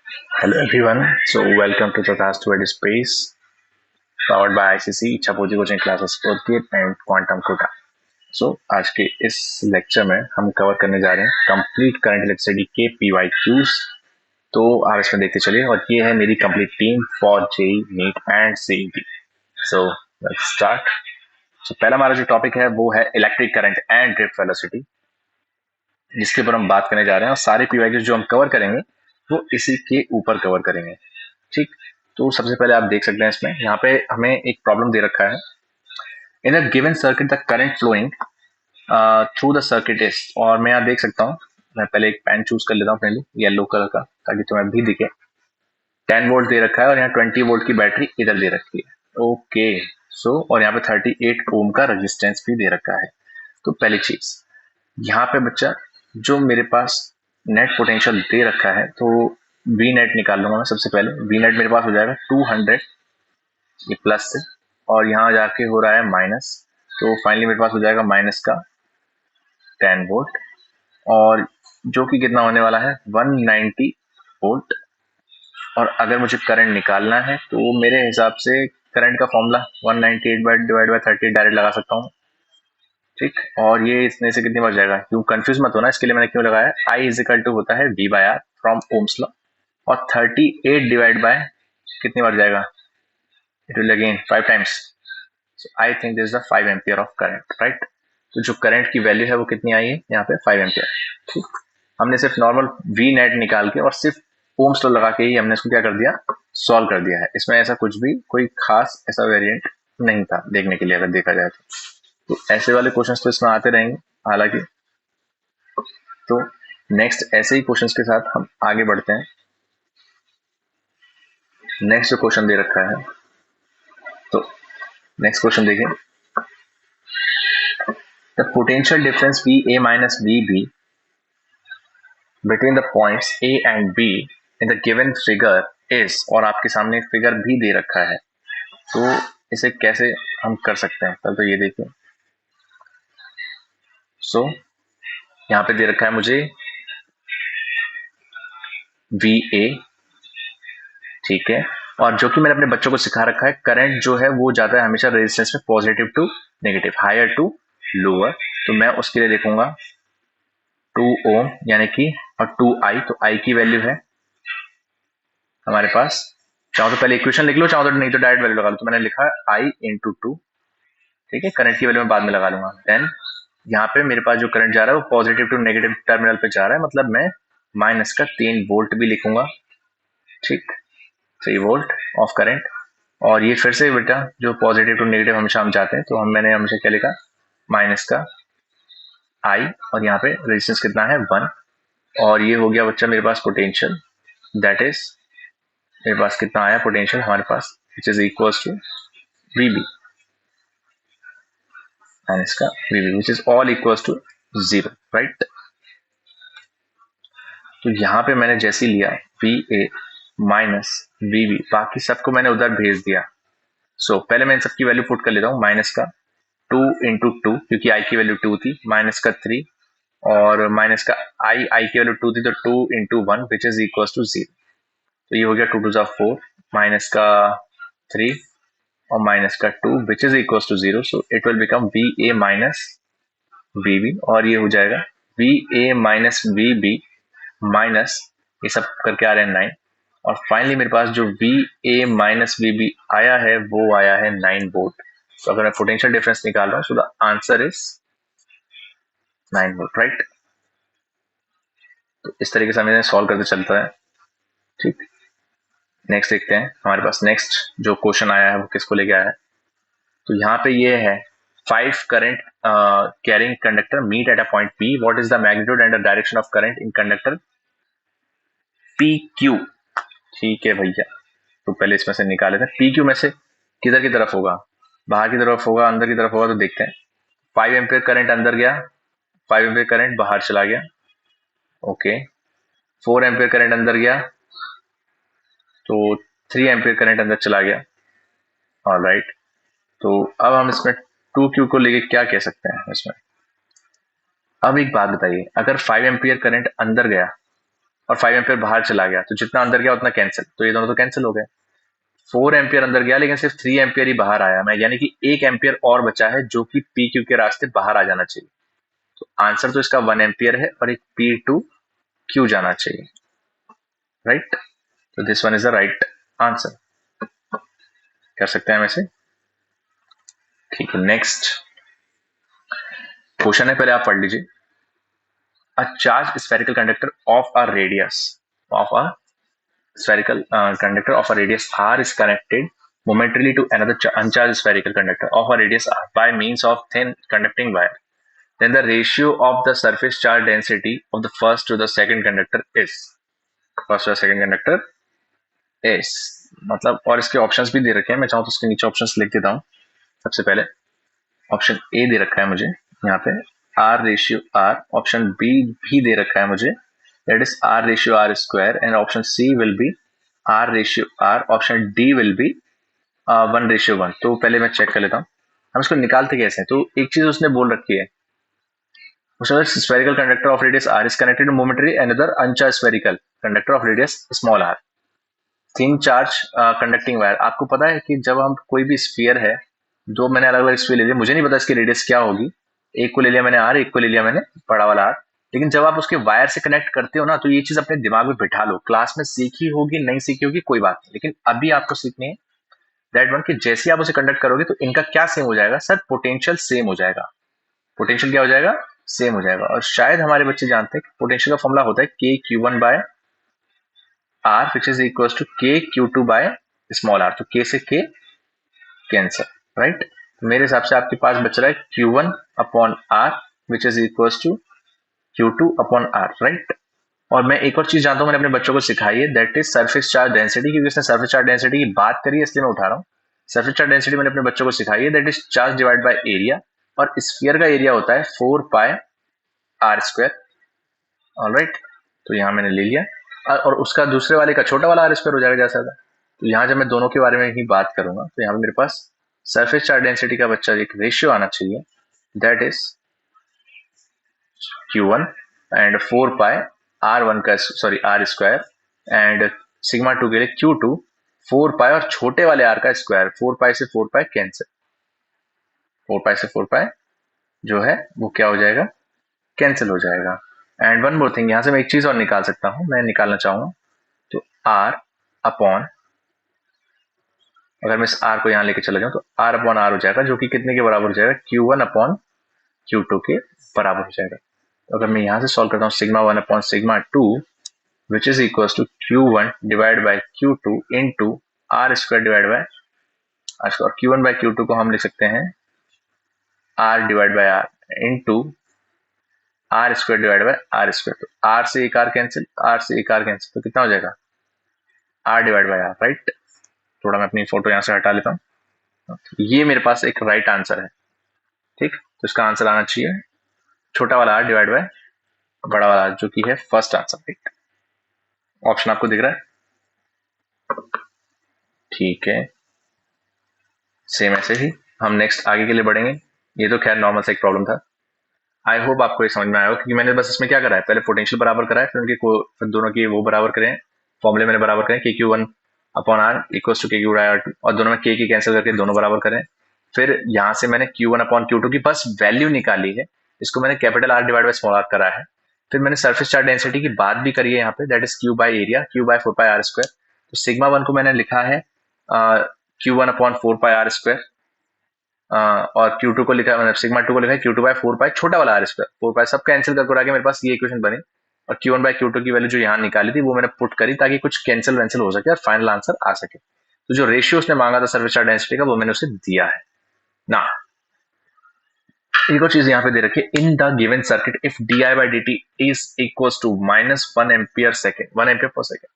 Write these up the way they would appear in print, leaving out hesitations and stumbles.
Hello everyone. So welcome to the Task to Ed Space, powered by ICC, Ichchhapurti coaching classes Sportgate and Quantum Quota. So आज के इस lecture में हम cover करने जा रहे हैं कंप्लीट करंट इलेक्ट्रिसिटी के PYQs. तो आप इसमें देखते चलिए और ये है मेरी complete team for JEE NEET and CET. So let's start. So पहला हमारा जो टॉपिक है वो है electric current and drift velocity, जिसके ऊपर हम बात करने जा रहे हैं और सारे PYQs जो हम कवर करेंगे वो इसी के ऊपर कवर करेंगे. ठीक, तो सबसे पहले आप देख सकते हैं इसमें यहाँ पे हमें एक प्रॉब्लम दे रखा है. In a given circuit the current flowing through the circuit is, और मैं यहाँ देख सकता हूँ, मैं पहले एक पेन चूज कर लेता हूँ अपने लिए येलो कलर का ताकि तुम्हें भी दिखे. 10 वोल्ट दे रखा है और यहाँ 20 वोल्ट की बैटरी इधर दे रखी है. ओके, सो और यहाँ पे 38 ओम का रेजिस्टेंस भी दे रखा है. तो पहली चीज यहाँ पे बच्चा जो मेरे पास नेट पोटेंशियल दे रखा है, तो वी नेट निकाल लूंगा मैं. सबसे पहले वी नेट मेरे पास हो जाएगा 200, ये प्लस से, और यहाँ जाके हो रहा है माइनस, तो फाइनली मेरे पास हो जाएगा माइनस का 10 वोल्ट, और जो कि कितना होने वाला है 190 वोल्ट. और अगर मुझे करंट निकालना है तो मेरे हिसाब से करंट का फॉर्मूला 198 डिवाइड बाय 30 डायरेक्ट लगा सकता हूँ. ठीक, और ये इसमें से कितनी बार जाएगा, क्यों कंफ्यूज मत होना, इसके लिए मैंने क्यों लगाया. आई इज इक्वल टू होता है V by R from Ohm's law, और 38 डिवाइड बाय कितनी बार जाएगा, it will again 5 times. So I think this is the 5 ampere of current, right. तो जो करंट की वैल्यू है वो कितनी आई है यहाँ पे 5 एम्पियर. ठीक, हमने सिर्फ नॉर्मल वी नेट निकाल के और सिर्फ ओम्स लॉ लगा के ही हमने इसको क्या कर दिया, सॉल्व कर दिया है. इसमें ऐसा कुछ भी कोई खास ऐसा वेरिएंट नहीं था देखने के लिए, अगर देखा जाए तो ऐसे वाले क्वेश्चंस तो इसमें आते रहेंगे हालांकि. तो नेक्स्ट ऐसे ही क्वेश्चंस के साथ हम आगे बढ़ते हैं. नेक्स्ट जो क्वेश्चन दे रखा है, तो नेक्स्ट क्वेश्चन देखिए. The potential difference VA minus VB between the points A and B in the given figure is, और आपके सामने फिगर भी दे रखा है, तो इसे कैसे हम कर सकते हैं. तो ये देखिए. सो यहाँ पे दे रखा है मुझे VA, ठीक है, और जो कि मैंने अपने बच्चों को सिखा रखा है करंट जो है वो जाता है हमेशा रेजिस्टेंस में positive to negative, higher to lower. तो मैं उसके लिए देखूंगा 2 ओम यानी कि और 2I, तो I की वैल्यू है हमारे पास, चाहो तो पहले इक्वेशन लिख लो, चाहो तो नहीं तो डायरेक्ट वैल्यू लगा लो. तो मैंने लिखा I इंटू 2, ठीक है. करंट की वैल्यू मैं बाद में लगा लूंगा. देन यहाँ पे मेरे पास जो करंट जा रहा है वो पॉजिटिव टू नेगेटिव टर्मिनल पे जा रहा है, मतलब मैं माइनस का 3 वोल्ट भी लिखूंगा. ठीक, 3 वोल्ट ऑफ करंट. और ये फिर से बेटा जो पॉजिटिव टू नेगेटिव हमेशा हम जाते हैं, तो मैंने हमेशा क्या लिखा, माइनस का I, और यहाँ पे रेजिस्टेंस कितना है 1, और ये हो गया बच्चा मेरे पास पोटेंशियल, दैट इज मेरे पास कितना आया पोटेंशियल हमारे पास, which is equals to VB minus का VB, which is all equals to 0, right. तो यहाँ पे मैंने जैसे लिया VA माइनस VB, बाकी सबको मैंने उधर भेज दिया. सो पहले मैं इन सबकी वैल्यू पुट कर लेता हूँ. माइनस का 2 इंटू 2, क्योंकि I की वैल्यू 2 थी, माइनस का 3, और माइनस का I की वैल्यू 2 थी, तो 2 into 1 which is equal to 0. तो ये हो गया 2 टू 4, माइनस का 3 और माइनस का 2 which is equal to 0. So it will become VA minus VB, और ये हो जाएगा VA माइनस VB माइनस, ये सब करके आ रहे हैं 9, और फाइनली मेरे पास जो VA माइनस VB आया है वो आया है 9 वोल्ट. तो अगर मैं पोटेंशियल डिफरेंस निकाल रहा हूँ, so the answer is 9 volt, right. तो इस तरीके से हमें सॉल्व करते चलता है. ठीक, नेक्स्ट देखते हैं हमारे पास नेक्स्ट जो क्वेश्चन आया है वो किसको लेके आया है. तो यहाँ पे ये है 5 current carrying conductor meet at a point P, what is the magnitude and the direction of current in conductor PQ. ठीक है भैया, तो पहले इसमें से निकाले थे PQ में से किधर की तरफ होगा, बाहर की तरफ होगा अंदर की तरफ होगा. तो देखते हैं. 5 एम्पियर करंट अंदर गया, 5 एम्पियर करंट बाहर चला गया. ओके, 4 एम्पियर करंट अंदर गया, तो 3 एम्पियर करंट अंदर चला गया. ऑलराइट, तो अब हम इसमें 2Q को लेके क्या कह सकते हैं इसमें. अब एक बात बताइए, अगर 5 एम्पियर करंट अंदर गया और 5 एम्पियर बाहर चला गया, तो जितना अंदर गया उतना कैंसिल, तो ये दोनों तो कैंसिल हो गए। 4 एम्पियर अंदर गया लेकिन सिर्फ 3 एम्पियर ही बाहर आया, मैं यानी कि 1 एम्पियर और बचा है जो कि पी क्यू के रास्ते बाहर आ जाना चाहिए। तो आंसर तो इसका 1 एम्पियर है और एक पी टू क्यू जाना चाहिए, राइट। तो this one is the right answer, कर सकते हैं हम ऐसे। ठीक है, नेक्स्ट क्वेश्चन है, पहले आप पढ़ लीजिए। A charge spherical conductor of a radius of a spherical conductor of a radius r is connected momentarily to another uncharged spherical conductor of a radius r by means of thin conducting wire, then the ratio of the surface charge density of the first to the second conductor is, first to the second conductor is, मतलब, और इसके options भी दे रखे हैं, मैं चाहूँ तो इसके नीचे ऑप्शंस लिख देता हूँ। सबसे पहले ऑप्शन ए दे रखा है मुझे यहाँ पे r ratio r, option B भी दे रखा है मुझे, that is r ratio r square, and option C will be r ratio r, option D will be 1:1। तो पहले मैं चेक कर लेता हूँ हम इसको निकालते कैसे हैं। तो एक चीज उसने बोल रखी है, उसने spherical conductor of radius r is connected momentary another uncharged spherical conductor of radius small r, thin charge conducting wire. आपको पता है कि जब हम कोई भी स्फीयर है, दो मैंने अलग अलग स्फीयर ले लिया, मुझे नहीं पता इसकी रेडियस क्या होगी, एक को ले लिया मैंने r, एक को ले लिया मैंने बड़ा वाला r, लेकिन जब आप उसके वायर से कनेक्ट करते हो ना, तो ये चीज अपने दिमाग में बिठा लो, क्लास में सीखी होगी नहीं सीखी होगी कोई बात नहीं, लेकिन अभी आपको सीखनी है दैट वन कि जैसे आप उसे कंडक्ट करोगे तो इनका क्या सेम हो जाएगा सर, पोटेंशियल सेम हो जाएगा। पोटेंशियल क्या हो जाएगा, सेम हो जाएगा। और शायद हमारे बच्चे जानते हैं कि पोटेंशियल का फॉर्मूला होता है K Q one by R which is equal to K Q two by small R, तो के से के कैंसर, राइट। तो मेरे हिसाब से आपके पास बच रहा है Q one upon R which is equal to Q two upon R, right. और मैं एक और चीज जानता हूँ, मैंने अपने बच्चों को सिखाई है, that is surface charge density, क्योंकि उसने सरफेस चार्ज डेंसिटी की बात करी है इसलिए मैं उठा रहा हूँ। सरफेस चार्ज डेंसिटी मैंने अपने बच्चों को सिखाई है, that is charge divide by area, और स्फीयर का एरिया होता है 4 पाई आर स्क्वायर, ऑलराइट। तो यहाँ मैंने ले लिया, और उसका दूसरे वाले का छोटा वाला आर स्क्वायर हो जाएगा जैसा था। तो यहाँ जब मैं दोनों के बारे में ही बात करूंगा तो यहाँ पे मेरे पास सरफेस चार्ज डेंसिटी का बच्चा एक रेशियो आना चाहिए, दैट इज Q1 एंड 4 पाई R1 का sorry R square, and sigma 2 के लिए Q2 4 पाई और छोटे वाले R का स्क्वायर, 4 पाई से 4 पाई कैंसिल, 4 पाई से 4 पाई जो है वो क्या हो जाएगा, कैंसिल हो जाएगा। एंड वन मोर थिंग, यहाँ से मैं एक चीज और निकाल सकता हूँ, मैं निकालना चाहूंगा तो R अपॉन, अगर मैं इस R को यहाँ लेके चला जाऊँ तो R अपॉन R हो जाएगा, जो कि कितने के बराबर हो जाएगा, Q1 अपॉन Q2 के बराबर हो जाएगा। तो अगर मैं यहाँ से सॉल्व करता हूँ sigma 1 upon sigma 2 which is equal to Q1 divide by Q2 into R square divide by R square, Q1 by Q2 को हम लिख सकते हैं R divide by R into R square divide by R square, तो R से एक are cancel, are से एक आर कैंसिल, तो कितना हो जाएगा R divide by R, right. थोड़ा मैं अपनी फोटो यहाँ से हटा लेता हूँ, ये मेरे पास एक राइट आंसर है, ठीक। तो इसका आंसर आना चाहिए छोटा वाला आर डिवाइड बाय बड़ा वाला आर, जो कि है फर्स्ट आंसर, राइट। ऑप्शन आपको दिख रहा है, ठीक है। सेम ऐसे ही हम नेक्स्ट आगे के लिए बढ़ेंगे। ये तो खैर नॉर्मल सा एक प्रॉब्लम था, आई होप आपको ये समझ में आया हो, क्योंकि मैंने बस इसमें क्या करा है, पहले पोटेंशियल बराबर करा है, फिर उनके फिर दोनों की वो बराबर करें, फॉर्मूले मैंने बराबर करें, K Q one upon R equals to K Q R two, और दोनों में के की कैंसिल करके दोनों बराबर करें। फिर यहाँ से मैंने Q one upon Q two की बस वैल्यू निकाली है, इसको मैंने capital R divide by small R करा है। फिर मैंने सरफेस चार्ज डेंसिटी की बात भी करी है यहाँ पे, that is Q by area, Q by 4 pi R square. तो सिग्मा 1 को मैंने लिखा है Q one upon 4 pi R square, और Q2 को लिखा है, मतलब सिग्मा 2 को लिखा है Q2 बाय 4 पाई छोटा वाला आर स्क्वायर, 4 पाई सब कैंसिल करके आगे मेरे पास ये इक्वेशन बनी, और Q1 बाय Q2 की वैल्यू जो यहाँ निकाली थी वो मैंने पुट करी ताकि कुछ कैंसिल वैंसिल हो सके और फाइनल आंसर आ सके। तो जो रेशियो उसने मांगा था सर्फेस चार्ज डेंसिटी का वो मैंने उसे दिया है ना। एक और चीज यहाँ पे दे रखी है, in the given circuit if D I by D T is equal to -1 ampere second, 1 ampere पर सेकेंड,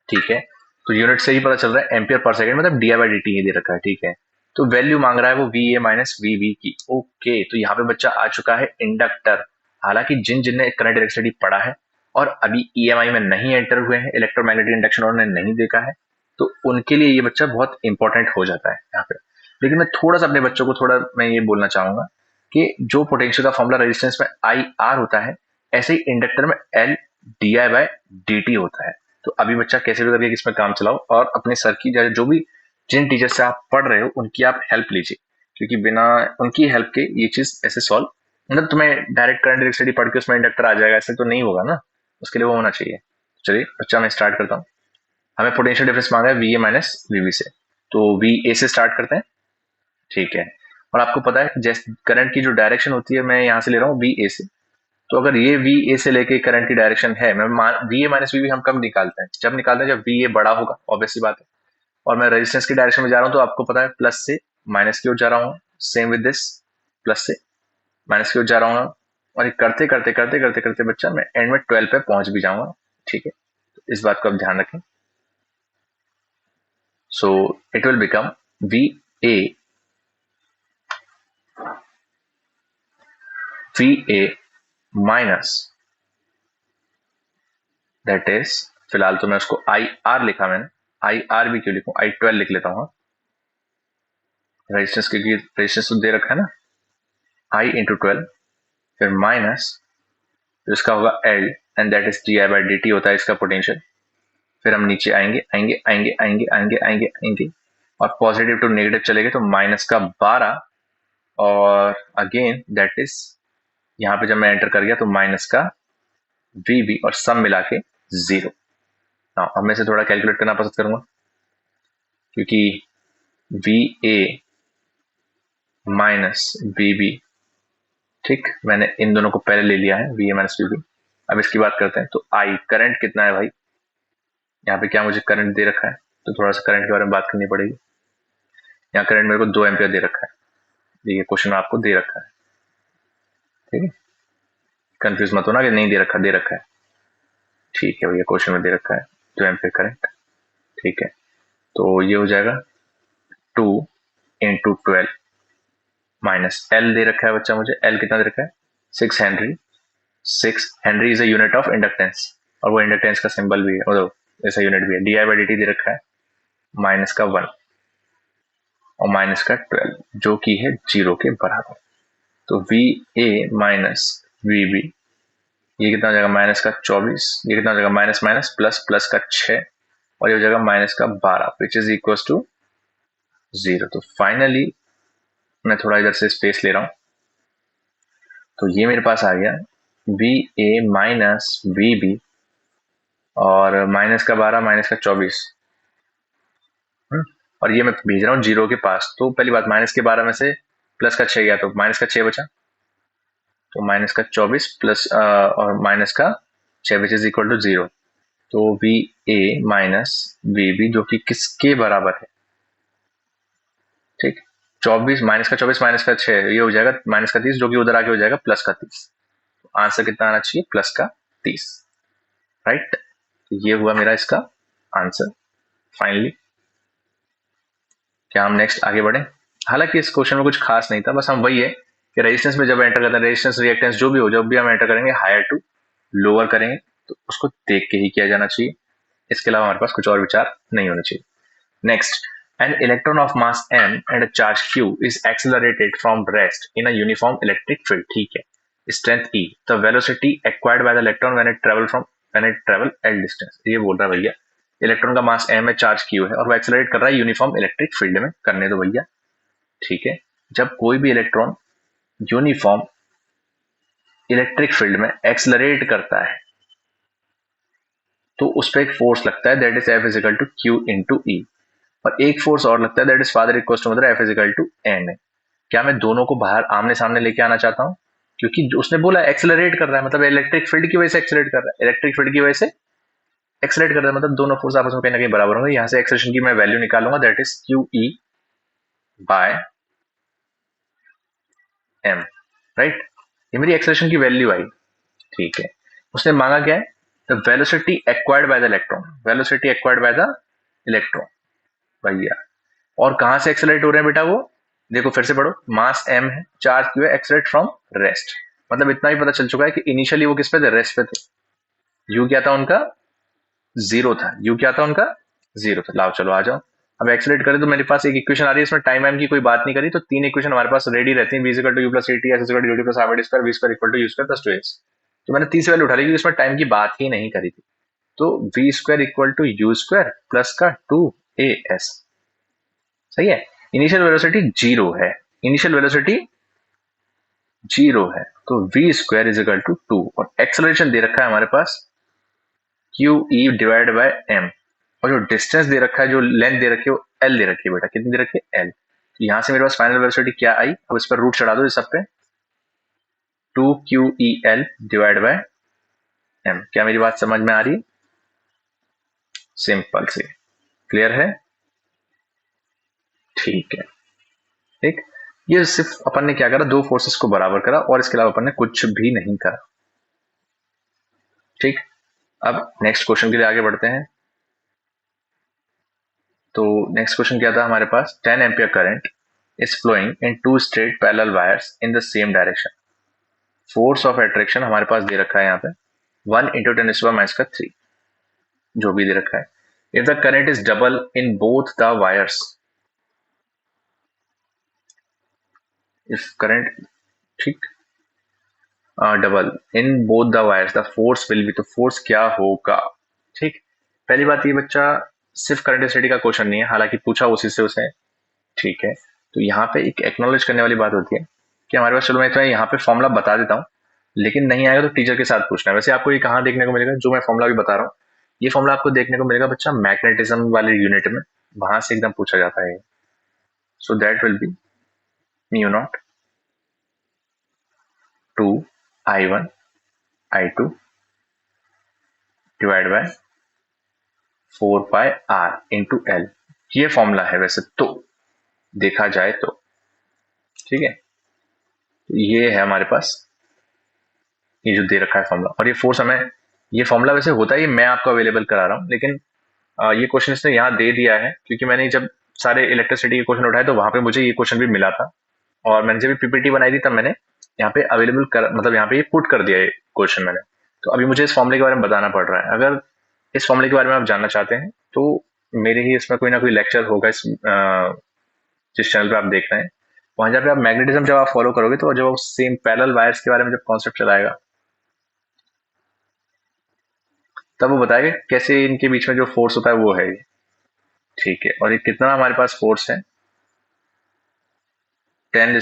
ठीक है। तो यूनिट से ही पता चल रहा है एम्पियर पर सेकेंड मतलब D I by D T ही दे रखा है, ठीक है। तो वैल्यू मांग रहा है वो V A minus V V की, ओके। तो यहाँ पे बच्चा आ चुका है इंडक्टर, हालांकि जिन जिनने करंट इलेक्ट्रिसिटी पढ़ा है और अभी ईएमआई में नहीं एंटर हुए हैं, इलेक्ट्रोमैग्नेटिक इंडक्शन उन्होंने नहीं देखा है, तो उनके लिए ये बच्चा बहुत इंपॉर्टेंट हो जाता है यहाँ पे। लेकिन मैं थोड़ा सा अपने बच्चों को थोड़ा मैं ये बोलना चाहूंगा कि जो पोटेंशियल का फॉर्मूला रेजिस्टेंस में आई आर होता है, ऐसे ही इंडक्टर में L D I by D T होता है। तो अभी बच्चा कैसे भी करके इसमें काम चलाओ और अपने सर की जो भी जिन टीचर से आप पढ़ रहे हो उनकी आप हेल्प लीजिए, क्योंकि बिना उनकी हेल्प के ये चीज ऐसे सॉल्व, मतलब तुम्हें डायरेक्ट करंट इलेक्ट्रिसिटी पढ़ के उसमें इंडक्टर आ जाएगा ऐसे तो नहीं होगा ना, उसके लिए वो होना चाहिए। चलिए बच्चा मैं स्टार्ट करता हूँ। हमें पोटेंशियल डिफरेंस मांगा है वी ए माइनस वी से, तो वी ए से स्टार्ट करते हैं, ठीक है। और आपको पता है जैसे करंट की जो डायरेक्शन होती है मैं यहाँ से ले रहा हूँ वी ए से, तो अगर ये वी ए से लेके करंट की डायरेक्शन है, मैं वी ए माइनस वी हम कब निकालते हैं, जब निकालते हैं जब वी ए बड़ा होगा, ऑब्वियसली बात है। और मैं रेजिस्टेंस की डायरेक्शन में जा रहा हूँ तो आपको पता है प्लस से माइनस की ओर जा रहा हूँ, सेम विद दिस, प्लस से माइनस की ओर जा रहा हूँ, और ये करते करते करते करते करते बच्चा मैं एंड में 12 पे पहुंच भी जाऊंगा, ठीक है। तो इस बात को आप ध्यान रखें। सो it will become we A minus, that is, फिलहाल तो मैं उसको आई आर लिखा, मैंने आई आर भी क्यों लिखूं, आई 12 लिख लेता हूँ, रेजिस्टेंस क्योंकि रेजिस्टेंस तो दे रखा है ना, आई इंटू 12, फिर माइनस, तो इसका होगा L and that is D I by D T होता है इसका पोटेंशियल। फिर हम नीचे आएंगे आएंगे आएंगे आएंगे आएंगे आएंगे आएंगे और पॉजिटिव टू नेगेटिव चलेंगे तो माइनस का 12, और अगेन दैट इज यहाँ पे जब मैं एंटर कर गया तो माइनस का वी बी और सब मिला के 0। अब मैं से थोड़ा कैलकुलेट करना पसंद करूंगा, क्योंकि V A minus V B, ठीक, मैंने इन दोनों को पहले ले लिया है V A minus V B. अब इसकी बात करते हैं, तो आई करंट कितना है भाई, यहाँ पे क्या मुझे करंट दे रखा है, तो थोड़ा सा करंट के बारे में बात करनी पड़ेगी। यहाँ करंट मेरे को 2 एम्पियर दे रखा है, ये क्वेश्चन आपको दे रखा है, ठीक है, कंफ्यूज मत होना कि नहीं दे रखा, दे रखा है, ठीक है भैया, क्वेश्चन में दे रखा है 2 एम्पियर करंट, ठीक है। तो ये हो जाएगा 2 इंटू 12 माइनस एल दे रखा है बच्चा मुझे, एल कितना दे रखा है 6 Henry, 6 Henry is a unit of inductance, और वो इंडक्टेंस का सिंबल भी है, मतलब ऐसा यूनिट भी है। D I by D T दे रखा है माइनस का 1 और माइनस का 12 जो कि है 0 के बराबर। तो V A minus V B, ये कितना हो जाएगा माइनस का 24, ये कितना हो जाएगा माइनस माइनस प्लस, प्लस का 6 और ये हो जाएगा माइनस का 12 विच इज इक्वल टू 0। तो फाइनली मैं थोड़ा इधर से स्पेस ले रहा हूं, तो ये मेरे पास आ गया V A minus V B और माइनस का 12 माइनस का 24, और ये मैं भेज रहा हूँ 0 के पास। तो पहली बात, माइनस के 12 में से प्लस का 6 गया तो माइनस का 6 बचा, तो माइनस का 24 प्लस और माइनस का 6 विच इज इक्वल टू 0। तो V A minus V B जो कि किसके बराबर है, ठीक, 24 माइनस का 24 माइनस का 6, ये हो जाएगा माइनस का 30 जो कि उधर आके हो जाएगा प्लस का 30। तो आंसर कितना आना चाहिए, प्लस का 30, राइट। तो ये हुआ मेरा इसका आंसर फाइनली। क्या हम नेक्स्ट आगे बढ़े? हालांकि इस क्वेश्चन में कुछ खास नहीं था, बस हम वही है कि रेजिस्टेंस में जब एंटर करते हैं, रेजिस्टेंस रिएक्टेंस जो भी हो, जब भी हम एंटर करेंगे हायर टू लोअर करेंगे तो उसको देख के ही किया जाना चाहिए, इसके अलावा हमारे पास कुछ और विचार नहीं होने चाहिए। Next, an electron of mass m and a charge q is accelerated from rest in a uniform electric field, ठीक है, strength E, the velocity acquired by the electron when it travel L distance। ये बोल रहा है भैया electron का मास m है, charge q है और वो एक्सेलरेट कर रहा है यूनिफॉर्म इलेक्ट्रिक फील्ड में, करने दो भैया, ठीक है। जब कोई भी इलेक्ट्रॉन यूनिफॉर्म इलेक्ट्रिक फील्ड में एक्सेलरेट करता है तो उस पर एक फोर्स लगता है, that is F is equal to Q into E, और एक फोर्स और लगता है that is father equal to मतलब F is equal to N। क्या मैं दोनों को बाहर आमने सामने लेके आना चाहता हूँ, क्योंकि उसने बोला एक्सेलरेट कर रहा है मतलब इलेक्ट्रिक फील्ड की वजह से एक्सेलरेट कर रहा है, इलेक्ट्रिक फील्ड की वजह से एक्सेलरेट कर रहा है, मतलब दोनों फोर्स आपस में कहीं ना कहीं बराबर होंगे। यहाँ से एक्सेलरेशन की मैं वैल्यू निकालूंगा, that is QE by M, right. ये मेरी एक्सेलरेशन की वैल्यू आई, ठीक है। उसने मांगा क्या है, the velocity acquired by the electron, velocity acquired by the electron भैया, और कहां से एक्सेलरेट हो रहे हैं बेटा, वो देखो फिर से पढ़ो, मास m है, चार्ज q है, एक्सेलरेट फ्रॉम रेस्ट, मतलब इतना ही पता चल चुका है कि इनिशियली वो किस पे थे, रेस्ट पे थे। u क्या था उनका, 0 था, u क्या था उनका 0 था। लाओ चलो आ जाओ, अब एक्सेलरेट करें तो मेरे पास एक इक्वेशन आ रही है, इसमें टाइम m की कोई बात नहीं करी, तो 3 इक्वेशन हमारे पास रेडी रहती है, v equal to u plus at, s equal to ut plus r square, v square equal to u square plus 2s। तो मैंने 30 वैल्यू उठा ली क्योंकि उसमें टाइम की बात ही नहीं करी थी। तो V square equal to U square plus का 2 AS। सही है। इनिशियल वेलोसिटी 0 है, इनिशियल वेलोसिटी 0 है, तो V square is equal to 2 और एक्सेलरेशन दे रखा है हमारे पास Q E divide by M, और जो डिस्टेंस दे रखा है, जो लेंथ दे रखी है वो एल दे रखी है बेटा। कितनी दे रखी है? एल। तो यहां से मेरे पास फाइनल वेलोसिटी क्या आई? अब इस पर रूट चढ़ा दो इस सब पे, 2QEL डिवाइड बाय एम। क्या मेरी बात समझ में आ रही है? सिंपल सी, क्लियर है? ठीक है। ठीक, ये सिर्फ अपन ने क्या करा, दो फोर्सेस को बराबर करा और इसके अलावा अपन ने कुछ भी नहीं करा। ठीक, अब नेक्स्ट क्वेश्चन के लिए आगे बढ़ते हैं। तो नेक्स्ट क्वेश्चन क्या था हमारे पास? 10 ampere current is flowing in two straight parallel wires in the same direction. Force of attraction हमारे पास दे रखा है यहाँ पे 1 × 10⁻³ जो भी दे रखा है। If the current is double in both the wires, if current, ठीक, double in both the wires the force will be, तो फोर्स क्या होगा? ठीक, पहली बात ये बच्चा सिर्फ करंट स्टडी का क्वेश्चन नहीं है, हालांकि पूछा उसी से उसे। ठीक है, तो यहाँ पे एक एक्नॉलेज करने वाली बात होती है कि हमारे पास, चलो मैं तो यहाँ पे फॉर्मूला बता देता हूँ, लेकिन नहीं आएगा तो टीचर के साथ पूछना है। वैसे आपको ये कहाँ देखने को मिलेगा? जो मैं फॉर्मूला भी बता रहा हूँ, ये फॉर्मूला आपको देखने को मिलेगा बच्चा मैग्नेटिज्म वाले यूनिट में, वहां से एकदम पूछा जाता है। So that will be mu naught 2I1I2 divide by 4πr/L। ये फॉर्मूला है वैसे तो, देखा जाए तो। ठीक है, तो ये है हमारे पास, ये जो दे रखा है फॉर्मूला, और ये फोर्स हमें, ये फॉर्मूला वैसे होता है, ये मैं आपको अवेलेबल करा रहा हूँ, लेकिन ये क्वेश्चन इसने यहाँ दे दिया है क्योंकि मैंने जब सारे इलेक्ट्रिसिटी के क्वेश्चन उठाए तो वहां पे मुझे ये क्वेश्चन भी मिला था, और मैंने जब पीपीटी बनाई थी तब मैंने यहाँ पे अवेलेबल कर, मतलब यहाँ पे ये पुट कर दिया है क्वेश्चन मैंने। तो अभी मुझे इस फॉर्मूले के बारे में बताना पड़ रहा है। अगर इस फॉर्मूले के बारे में आप जानना चाहते हैं तो मेरे ही इसमें कोई ना कोई लेक्चर होगा इस जिस चैनल पे आप देख रहे हैं, वहां जब आप मैग्नेटिज्म जब आप फॉलो करोगे तो जब सेम पैरेलल वायर्स के बारे में जब कॉन्सेप्ट चलाएगा तब वो बताएगा कैसे इनके बीच में जो फोर्स होता है वो है ये। ठीक है, और ये कितना हमारे पास फोर्स है? 1 ×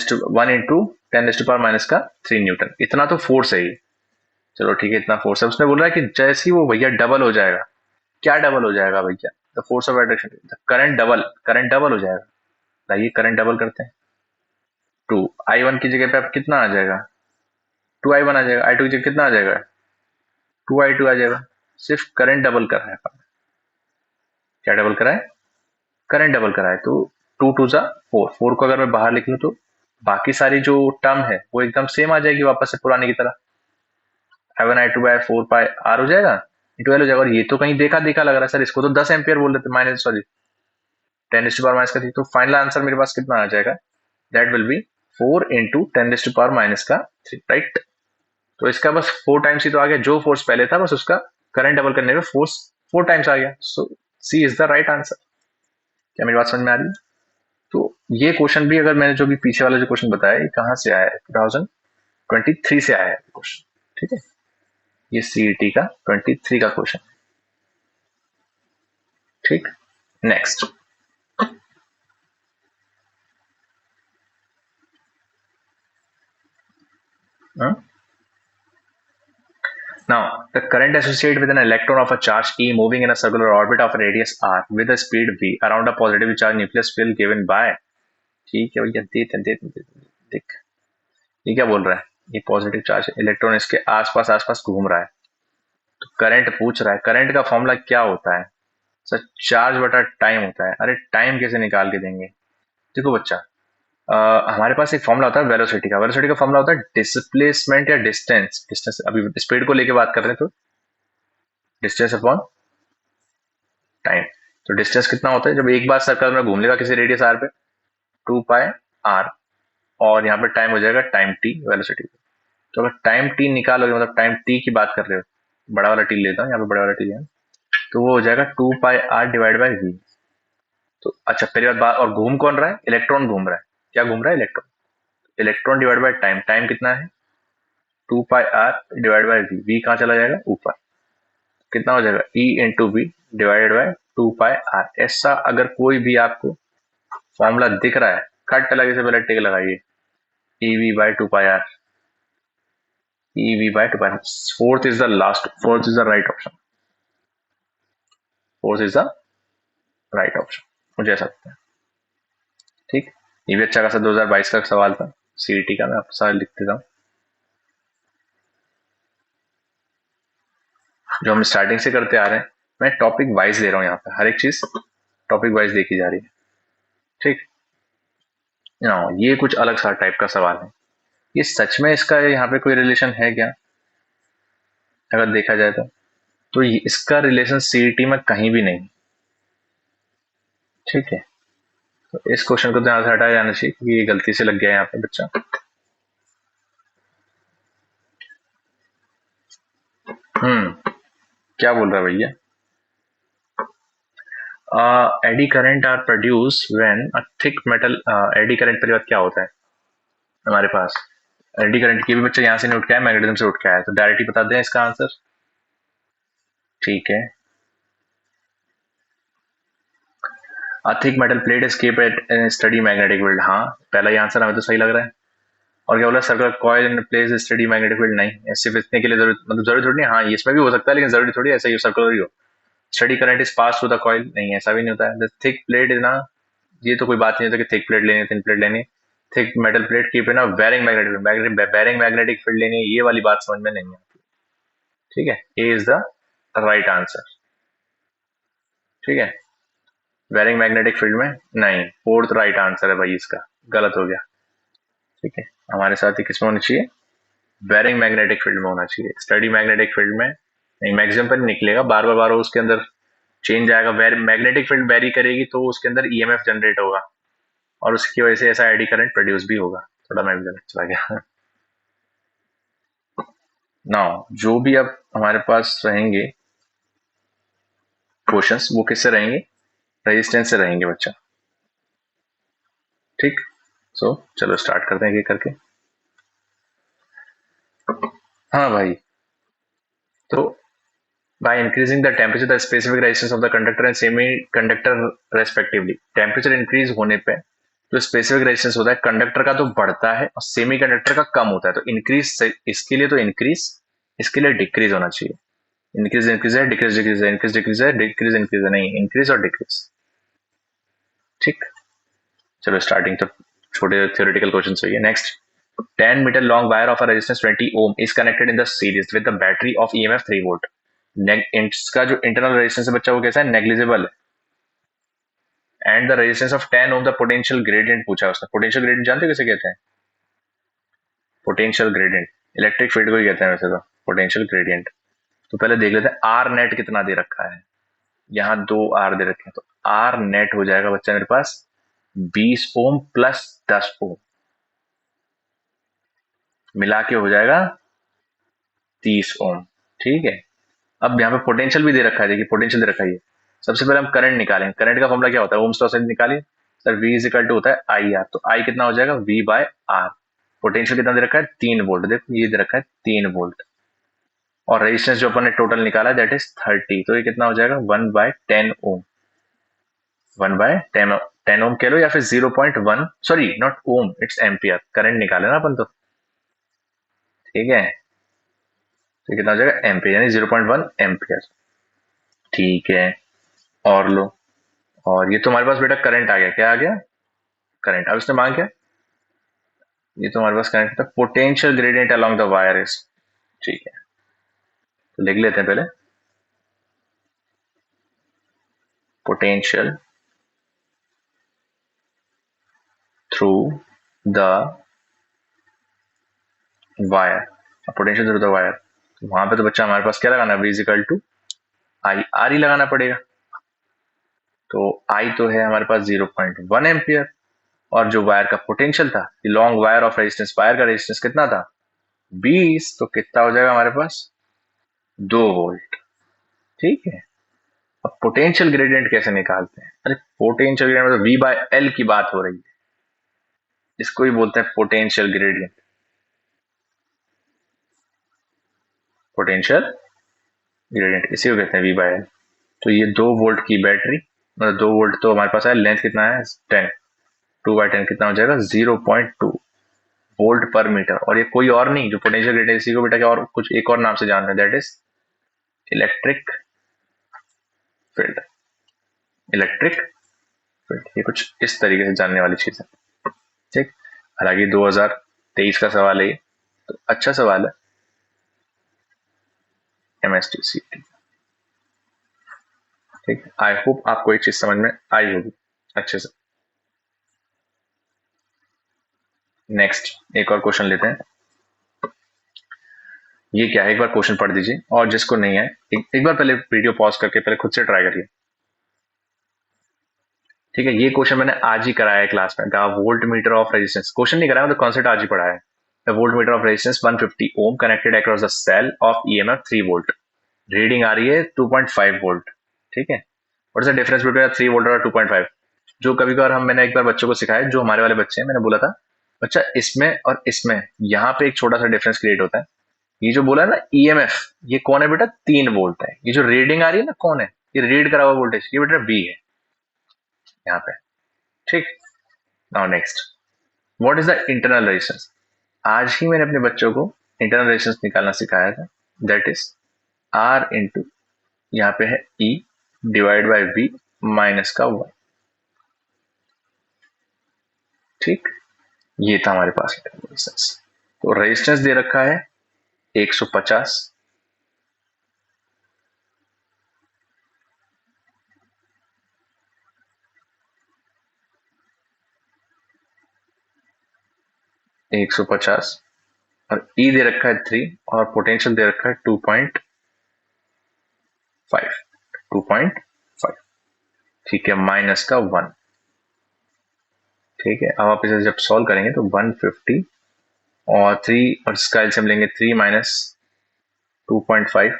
10⁻³ इतना तो फोर्स है ये। चलो ठीक है, इतना फोर्स है। उसने बोल रहा है कि जैसे ही वो भैया डबल हो जाएगा, क्या डबल हो जाएगा भैया? The force of attraction, current double, current double हो जाएगा। लाइए करंट डबल करते हैं। 2I1 की जगह पे अब कितना आ जाएगा? 2I1 आ जाएगा। I2 की जगह कितना आ जाएगा? 2I2 आ जाएगा। सिर्फ करंट डबल कर रहा है अपन। क्या डबल करा है? करंट डबल करा है। तो 2 × 2 = 4, 4 को अगर मैं बाहर लिख लूं तो बाकी सारी जो टर्म है वो एकदम सेम आ जाएगी वापस से पुराने की तरह। I1I2/4πr हो जाएगा, इंटू एल हो जाएगा। और ये तो कहीं देखा देखा लग रहा है सर, इसको तो 10 एम्पियर बोल देते, माइनस सॉरी 10⁻³ तो फाइनल आंसर मेरे पास कितना आ जाएगा? That will be 4 × 10⁻³ right. तो इसका बस 4 टाइम्स ही तो आ गया, जो फोर्स पहले था बस उसका करंट डबल करने में फोर्स 4 टाइम्स आ गया। सो सी इज द राइट आंसर। क्या मेरी बात समझ में आ रही है? तो ये क्वेश्चन भी, अगर मैंने जो भी पीछे वाला जो क्वेश्चन बताया, ये कहाँ से आया है? 2023 से आया है क्वेश्चन। ठीक है, ये सीईटी का 23 का क्वेश्चन। ठीक, next. Now, the current associated with an electron of a charge E moving in a circular orbit of a radius r with a speed v around a positively charged nucleus will given by, ठीक है भैया, देख ये क्या बोल रहा है? ये पॉजिटिव चार्ज इलेक्ट्रॉन इसके आसपास आसपास घूम रहा है, तो करंट पूछ रहा है। करंट का फॉर्मूला क्या होता है? सर चार्ज बटा टाइम होता है। अरे टाइम कैसे निकाल के देंगे? देखो बच्चा, हमारे पास एक फॉर्मूला होता है वेलोसिटी का। वेलोसिटी का फॉर्मूला होता है डिस्प्लेसमेंट या डिस्टेंस। डिस्टेंस अभी स्पीड को लेके बात कर रहे हैं तो डिस्टेंस अपॉन टाइम। तो डिस्टेंस कितना होता है जब एक बार सर्कल में घूम लेगा किसी रेडियस आर पे? 2πr, और यहाँ पे टाइम हो जाएगा टाइम टी, वेलोसिटी। तो अगर टाइम टी निकालोगे, मतलब टाइम टी की बात कर रहे हो, बड़ा वाला टी लेता हूँ यहाँ पे, बड़ा वाला टी है, तो वो हो जाएगा 2πr डिवाइड बाई वी। तो अच्छा पहली बात, और घूम कौन रहा है? इलेक्ट्रॉन घूम रहा है। क्या घूम रहा है? Electron. Electron divide by time, time कितना है? 2πr/v कहाँ चला जाएगा, ऊपर, कितना हो जाएगा E/v/2πr। ऐसा अगर कोई भी आपको फॉर्मूला दिख रहा है, खट लगे से पहले टिक लगाइए, EV/2πr, EV/2πr। Fourth is the right option, fourth is the right option, मुझे ऐसा लगता है। ठीक, ये भी अच्छा खासा 2022 का सवाल था सीईटी का, मैं आपको सारे लिख देता हूँ जो हम स्टार्टिंग से करते आ रहे हैं। मैं टॉपिक वाइज दे रहा हूँ यहाँ पे, हर एक चीज टॉपिक वाइज देखी जा रही है। ठीक, ये कुछ अलग सा टाइप का सवाल है, ये सच में इसका यहाँ पे कोई रिलेशन है क्या, अगर देखा जाए तो इसका रिलेशन सीईटी में कहीं भी नहीं। ठीक है, तो इस क्वेश्चन को ध्यान से हटाया जाना चाहिए क्योंकि ये गलती से लग गया है यहाँ पे बच्चा। क्या बोल रहा है भैया, eddy current are produce when a thick metal, eddy current परिवर्तन क्या होता है हमारे पास, एडी करंट की भी बच्चा यहाँ से नहीं उठ के आया, मैग्नेटिज्म से उठ के आया, तो डायरेक्ट ही बता दें इसका आंसर। ठीक है, a thick metal plate is kept at steady magnetic field, हाँ पहला ही आंसर हमें तो सही लग रहा है। और क्या बोला, circular coil in place study magnetic field, नहीं सिर्फ इतने के लिए जरूरत, मतलब जरूरी थोड़ी नहीं, हाँ इसमें भी हो सकता है लेकिन जरूरी थोड़ी ऐसा ही सर्कुलर ही हो। Study current is pass through the coil, नहीं ऐसा भी नहीं होता है। थिक प्लेट इज ना, ये तो कोई बात नहीं होता कि थिक प्लेट लेनी है थिन प्लेट लेनी, थिक मेटल प्लेट कीप है ना bearing magnetic, bearing magnetic field लेनी है, ये वाली बात समझ में नहीं आती। ठीक है, ए इज द राइट आंसर। ठीक है, बेरिंग मैग्नेटिक फील्ड में नहीं, फोर्थ राइट आंसर है भाई इसका, गलत हो गया। ठीक है, हमारे साथ ही किसमें होनी चाहिए, बेरिंग मैग्नेटिक फील्ड में होना चाहिए, स्टडी मैग्नेटिक फील्ड में नहीं, मैक्सिमम पर निकलेगा, बार बार उसके अंदर चेंज आएगा, मैग्नेटिक फील्ड वेरी करेगी तो उसके अंदर ईएमएफ जनरेट होगा और उसकी वजह से ऐसा एडी करंट प्रोड्यूस भी होगा। थोड़ा मैं भी गलत चला गया। ना, जो भी अब हमारे पास रहेंगे क्वेश्चंस वो किससे रहेंगे, रेजिस्टेंस से रहेंगे बच्चा। ठीक, सो चलो स्टार्ट करते हैं ये करके। हाँ भाई, तो by increasing the temperature the specific resistance of the conductor and semi-conductor respectively, temperature increase होने पे जो स्पेसिफिक रेजिस्टेंस होता है कंडक्टर का तो बढ़ता है और सेमी कंडक्टर का कम होता है, तो इंक्रीज इसके लिए तो इंक्रीज, इसके लिए डिक्रीज होना चाहिए। इंक्रीज इंक्रीज है, डिक्रीज डिक्रीज है, इंक्रीज डिक्रीज है, डिक्रीज इंक्रीज है, नहीं इंक्रीज और डिक्रीज। ठीक, चलो स्टार्टिंग तो छोटे थ्योरेटिकल क्वेश्चन चाहिए। Next, 10 meter long wire of a resistance 20 ohm is connected in the series with the battery of EMF 3 volt। इसका जो इंटरनल रेजिस्टेंस है बच्चा वो कैसा है, नेग्लिजिबल है। And the resistance of 10 ohm the potential gradient पूछा है उसने। पोटेंशियल ग्रेडियंट जानते हो किसे कहते हैं, पोटेंशियल ग्रेडियंट इलेक्ट्रिक फील्ड को ही कहते हैं वैसे तो, पोटेंशियल ग्रेडियंट। तो पहले देख लेते हैं आर नेट कितना दे रखा है, यहाँ 2 आर दे रखे हैं, तो आर नेट हो जाएगा बच्चा मेरे पास 20 ओम प्लस 10 ओम मिला के हो जाएगा 30 ओम। ठीक है, अब यहाँ पे पोटेंशियल भी दे रखा है, देखिए पोटेंशियल दे रखा है। सबसे पहले हम करंट निकालेंगे, करंट का फॉर्मूला क्या होता है, ओम्स लॉ से निकालिए sir, V is equal to होता है आई आर, तो आई कितना हो जाएगा V बाय आर। पोटेंशियल कितना दे रखा है 3 वोल्ट, देखो ये दे रखा है 3 वोल्ट, और रेजिस्टेंस जो अपन ने टोटल निकाला दैट इज 30, तो ये कितना हो जाएगा 1/10 ओम, 1/10 10 ओम कह लो या फिर 0.1, sorry not ohm it's ampere, current निकाले ना अपन तो। ठीक है, तो कितना हो जाएगा एम्पियर, यानी 0.1 एम्पियर। ठीक है, और लो, और ये तो हमारे पास बेटा करंट आ गया, क्या आ गया करंट। अब इसने मांग क्या, ये तो हमारे पास करंट था, potential gradient along the wire is. ठीक है, तो लिख लेते हैं पहले, potential through the wire, potential through the wire, वहां पे तो बच्चा हमारे पास क्या लगाना है, V is equal to I R ही लगाना पड़ेगा। तो आई तो है हमारे पास 0.1 एम्पियर, और जो वायर का पोटेंशियल था, long wire of resistance, wire का रेजिस्टेंस कितना था 20, तो कितना हो जाएगा हमारे पास 2 वोल्ट। ठीक है, अब पोटेंशियल ग्रेडियंट कैसे निकालते हैं, अरे पोटेंशियल ग्रेडियंट मतलब V बाय एल की बात हो रही है, इसको ही बोलते हैं पोटेंशियल ग्रेडियंट। पोटेंशियल ग्रेडियंट, इसी को कहते हैं V बाय L। तो ये 2 वोल्ट की बैटरी, मतलब 2 वोल्ट तो हमारे पास है, लेंथ कितना है 10, 2/10 कितना हो जाएगा 0.2 वोल्ट पर मीटर। और ये कोई और नहीं, जो पोटेंशियल ग्रेडियंट इसी को बेटा क्या और कुछ एक और नाम से जान रहे हैं, that is electric field. Electric field ये कुछ इस तरीके से जानने वाली चीज है, ठीक। हालांकि 2023 का सवाल है, तो अच्छा सवाल है MSTC, ठीक। आई होप आपको एक चीज समझ में आई होगी अच्छे से। नेक्स्ट एक और क्वेश्चन लेते हैं। ये क्या है, एक बार क्वेश्चन पढ़ दीजिए, और जिसको नहीं है एक बार पहले वीडियो पॉज करके पहले खुद से ट्राई करिए, ठीक है। ये क्वेश्चन मैंने आज ही कराया है क्लास में, the voltmeter of resistance. Question नहीं कराया, मतलब कॉन्सेप्ट आज ही पढ़ाया है। The voltmeter of resistance 150 ohm connected across the cell of EMF 3 volt, reading आ रही है 2.5 वोल्ट, ठीक है। What is the difference between 3 volt और 2.5? जो कभी कभार मैंने एक बार बच्चों को सिखाया, जो हमारे वाले बच्चे हैं, मैंने बोला था बच्चा इसमें और इसमें यहाँ पे एक छोटा सा डिफरेंस क्रिएट होता है। ये जो बोला है ना EMF, ये कौन है बेटा 3 वोल्ट है। ये जो रीडिंग आ रही है ना कौन है, ये रीड करा हुआ वोल्टेज, ये बेटा B है यहाँ पे, ठीक। Now next, what is the internal resistance? आज ही मैंने अपने बच्चों को इंटरनल रेजिस्टेंस निकालना सिखाया था, दैट इज R इंटू यहाँ पे है E divide by V minus का 1, ठीक। ये था हमारे पास इंटरनल रेजिस्टेंस। तो रेजिस्टेंस दे रखा है 150, और E दे रखा है 3 और पोटेंशियल दे रखा है 2.5, ठीक है, माइनस का 1, ठीक है। अब आप इसे जब सॉल्व करेंगे तो 150 और 3 और इसका एलसीएम लेंगे 3 minus 2.5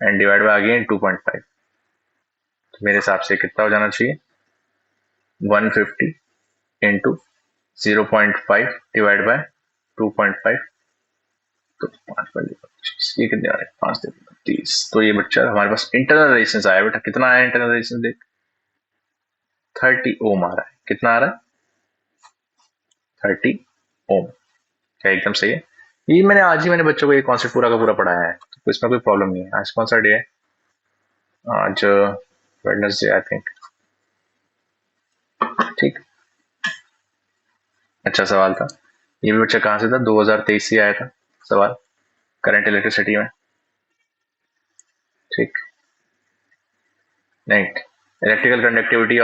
and divide by again 2.5, तो मेरे हिसाब से कितना हो जाना चाहिए 150 इंटू 0.5 डिवाइड बाय 2.5, तो 5 ये कितने आ रहे हैं 5 30। तो ये बच्चा हमारे पास इंटरनल रेजिस्टेंस आया बेटा, कितना आया इंटरनल रेजिस्टेंस देख, 30 ओम आ रहा है। कितना आ रहा है 30 ओम, क्या एकदम सही है। ये मैंने आज ही मैंने बच्चों को ये कॉन्सेप्ट पूरा का पूरा पढ़ाया है, तो इसमें कोई प्रॉब्लम नहीं है। आज कौन सा डे है, आज वेडनेसडे आई थिंक, ठीक। अच्छा सवाल था ये भी। बच्चा कहाँ से था, 2023 से आया था सवाल, करंट इलेक्ट्रिसिटी में, ठीक। Next, electrical conductivity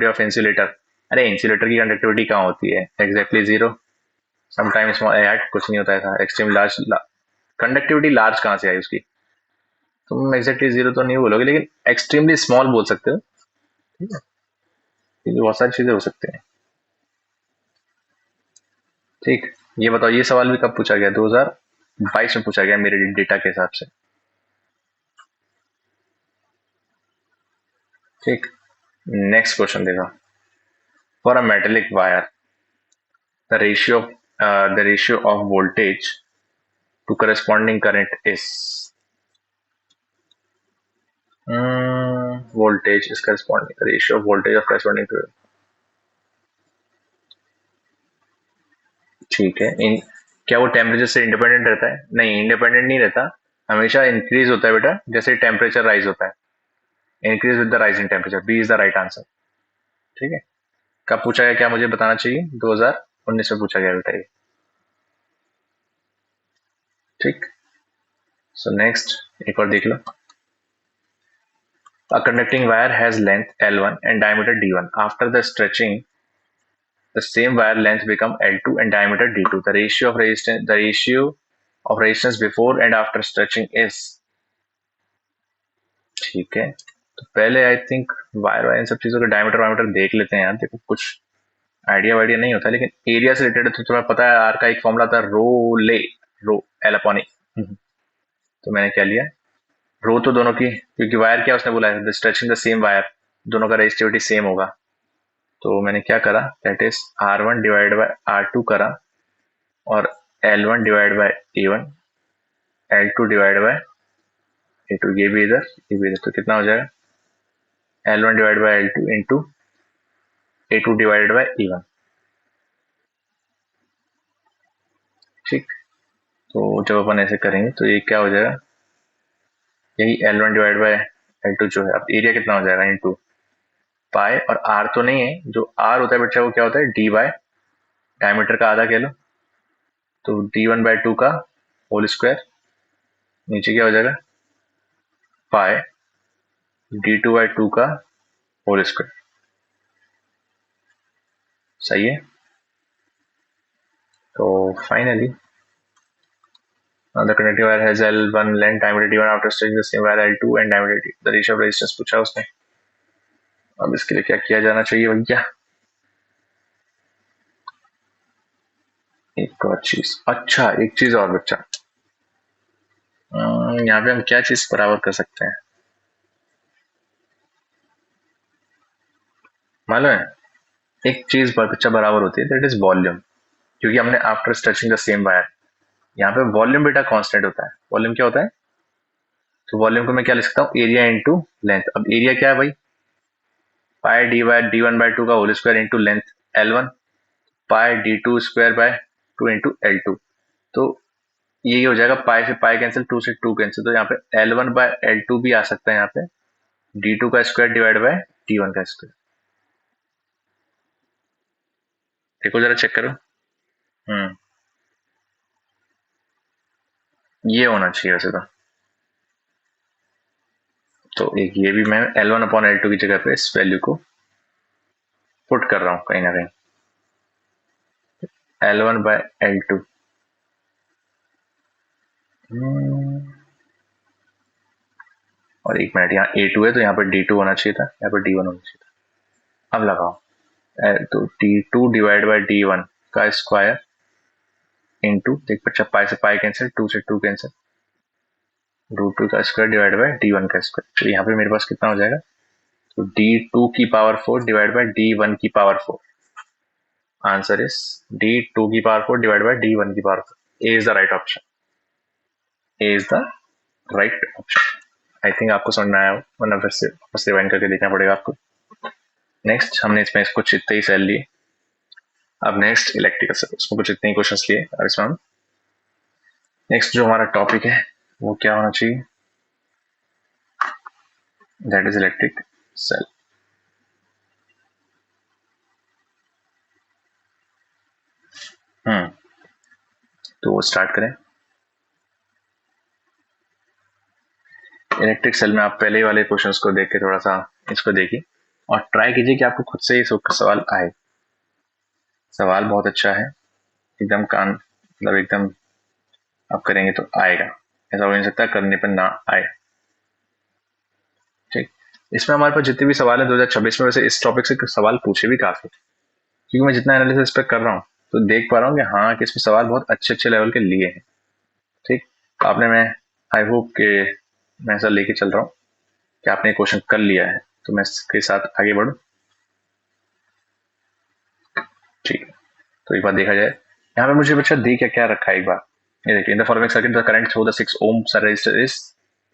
of insulator. अरे इंसुलेटर की कंडक्टिविटी कहाँ होती है एग्जैक्टली 0, समटाइम्स कुछ नहीं होता है था। एक्सट्रीम लार्ज कंडक्टिविटी लार्ज कहाँ से आई उसकी, तुम एग्जैक्टली 0 तो नहीं बोलोगे, लेकिन एक्सट्रीमली स्मॉल बोल सकते हो, ठीक है। बहुत सारी चीजें हो सकती हैं, ठीक। ये बताओ ये सवाल भी कब पूछा गया, 2022 में पूछा गया मेरे डेटा के हिसाब से, ठीक। नेक्स्ट क्वेश्चन देखा, for a metallic wire the ratio of voltage to corresponding current is voltage is corresponding, the ratio of voltage of corresponding to, ठीक है। इन क्या वो टेम्परेचर से इंडिपेंडेंट रहता है? नहीं, इंडिपेंडेंट नहीं रहता, हमेशा इंक्रीज होता है बेटा जैसे टेम्परेचर राइज होता है, increase with the rise in temperature. B is the right answer, ठीक है। कब पूछा गया क्या मुझे बताना चाहिए, 2019 में पूछा गया बेटा ये, ठीक। सो नेक्स्ट एक और देख लो, a conducting wire has length L1 and diameter D1. After the stretching, the same wire length become L2 and diameter D2. The ratio of resistance before and after stretching is, ठीक है। तो पहले I think wire in सब चीजों का diameter वायमीटर देख लेते हैं यार। देखो कुछ आइडिया वाइडिया नहीं होता, लेकिन एरिया से रिलेटेड तो तुम्हें पता है, आर का एक फॉर्मूला था रो एल अपॉन ए। तो मैंने क्या लिया, रो तो दोनों की, क्योंकि वायर क्या उसने बोला है स्ट्रेचिंग द सेम वायर, दोनों का रेजिस्टिविटी सेम होगा। तो मैंने क्या करा, that is R1 divide by R2 करा और L1 divide by A1 L2 divide by A2, ये भी इधर ये भी इधर, तो कितना हो जाएगा L1 divide by L2 into A2 divided by E1। ठीक, तो जब अपन ऐसे करेंगे तो ये क्या हो जाएगा, यही L1 डिवाइड बाय L2 जो है, अब एरिया कितना हो जाएगा इंटू पाई, और R तो नहीं है, जो R होता है बच्चा वो क्या होता है D बाय डायमीटर का आधा कह लो, तो D1/2 का होल स्क्वायर, नीचे क्या हो जाएगा पाई D2/2 का होल स्क्वायर। सही है, तो finally the conductive wire has L1 length, diameter D1 after stretching the same wire L2 and diameter D, the ratio of resistance पूछा उसने। अब इसके लिए क्या किया जाना चाहिए भैया, एक और चीज, अच्छा एक चीज और बच्चा, यहाँ पे हम क्या चीज बराबर कर सकते हैं मालूम है, एक चीज बच्चा बराबर होती है, दैट इज वॉल्यूम, क्योंकि हमने after stretching the same wire, यहाँ पे वॉल्यूम बेटा कांस्टेंट होता है। वॉल्यूम क्या होता है, तो वॉल्यूम को मैं क्या लिख सकता हूँ, एरिया इंटू लेंथ। अब एरिया क्या है भाई, पाई D1/2 का whole square into length L1, pi D2 square by 2 into L2, तो यही हो जाएगा, पाई से पाई कैंसिल, 2 से 2 कैंसिल, तो यहाँ पे L1/L2 भी आ सकता है, यहाँ पे D2 का स्क्वायर डिवाइड बाय D1 का स्क्वायर। देखो जरा चेक करो, ये होना चाहिए वैसे तो एक ये भी मैं L1/L2 की जगह पे इस वैल्यू को पुट कर रहा हूँ कहीं ना कहीं, L1/L2। और एक मिनट, यहाँ A2 है तो यहाँ पर D2 होना चाहिए था, यहाँ पर D1 होना चाहिए था। अब लगाओ, तो D2 डिवाइड बाय D1 का स्क्वायर इंटू, देख बच्चा पाई से पाई कैंसिल, 2 से 2 कैंसिल, √2 का स्क्वायर डिवाइड बाय D1 का स्क्वायर, तो यहाँ पे मेरे पास कितना हो जाएगा, तो D2 की पावर 4 डिवाइड बाय D1 की पावर 4, आंसर इज D2 की पावर 4 डिवाइड बाय D1 की power 4। A is the right option, A is the right option. I think आपको समझ में आया हो, वरना फिर से वापस रिवाइंड करके देखना पड़ेगा आपको। नेक्स्ट हमने इसमें इसको इतने ही सेल लिए, अब नेक्स्ट इलेक्ट्रिकल से उसमें कुछ इतने ही क्वेश्चंस लिए, और इसमें हम नेक्स्ट जो हमारा टॉपिक है वो क्या होना चाहिए, दैट इज इलेक्ट्रिक सेल। तो स्टार्ट करें। इलेक्ट्रिक सेल में आप पहले वाले क्वेश्चंस को देख के थोड़ा सा इसको देखिए और ट्राई कीजिए कि आपको खुद से ही सवाल आए। सवाल बहुत अच्छा है, एकदम कान मतलब एकदम आप करेंगे तो आएगा, ऐसा हो नहीं सकता करने पर ना आए। ठीक, इसमें हमारे पास जितने भी सवाल है 2026 में, वैसे इस टॉपिक से सवाल पूछे भी काफी, क्योंकि मैं जितना एनालिसिस पे कर रहा हूँ तो देख पा रहा हूँ कि हाँ कि इसमें सवाल बहुत अच्छे अच्छे लेवल के लिए हैं। ठीक, आपने मैं आई होप के मैं ऐसा लेके चल रहा हूँ कि आपने क्वेश्चन कर लिया है, तो मैं इसके साथ आगे बढ़ूँ। ठीक है, तो एक बार देखा जाए यहाँ पे मुझे बच्चा दी क्या क्या रखा है, एक बार ये देखिए, in the following circuit the current through the 6 ohm resistor is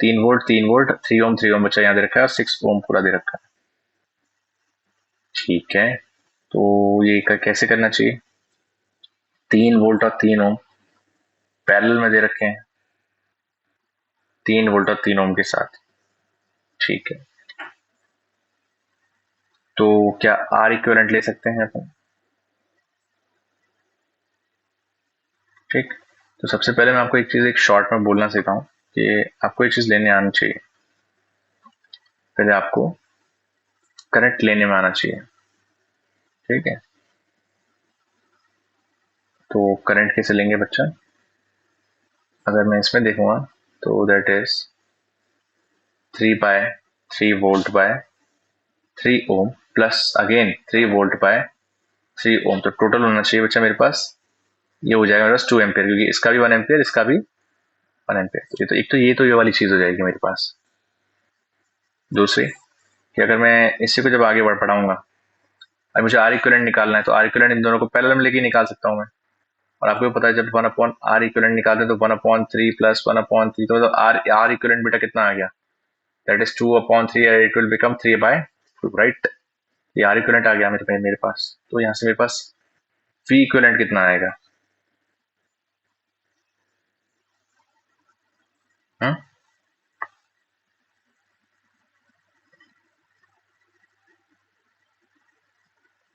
3 volt 3 volt 3 ohm 3 ohm, बच्चा यहाँ दे रखा है, और 6 ओम पूरा दे रखा है। ठीक है, तो ये कैसे करना चाहिए, 3 वोल्ट और 3 ओम पैरेलल में दे रखे हैं, 3 वोल्ट और 3 ओम के साथ। ठीक है, तो क्या आर इक्विवेलेंट ले सकते हैं अपन। ठीक, तो सबसे पहले मैं आपको एक चीज एक शॉर्ट में बोलना सिखाऊं कि आपको एक चीज लेने आनी चाहिए, पहले आपको करंट लेने में आना चाहिए। ठीक है, तो करंट कैसे लेंगे बच्चा, अगर मैं इसमें देखूंगा तो that is 3 volt by 3 ohm plus again 3 volt by 3 ओम, तो टोटल होना चाहिए बच्चा मेरे पास, ये हो जाएगा मेरे पास 2 एम्पियर, क्योंकि इसका भी 1 एम्पियर इसका भी 1 एम्पियर, तो एक तो ये वाली चीज हो जाएगी मेरे पास। दूसरी कि अगर मैं इसी को जब आगे बढ़ पढ़ाऊंगा, अब मुझे आर इक्विवेलेंट निकालना है, तो आर इक्विवेलेंट इन दोनों को पैरेलल में लेके निकाल सकता हूँ मैं। और आपको भी पता है जब 1/r इक्विवेलेंट निकालते हैं तो 1/3 प्लस 1/3, तो आर आर इक्विवेलेंट बेटा कितना आ गया, that is 2/3, it will become 3/2, right. ये आर इक्विवेलेंट आ गया मेरे पास। तो यहाँ से मेरे पास v इक्विवेलेंट कितना आएगा, हम्म,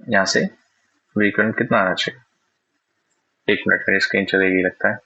यहाँ से v इक्विवेलेंट कितना आना चाहिए। एक मिनट मेरी स्क्रीन चलेगी लगता है।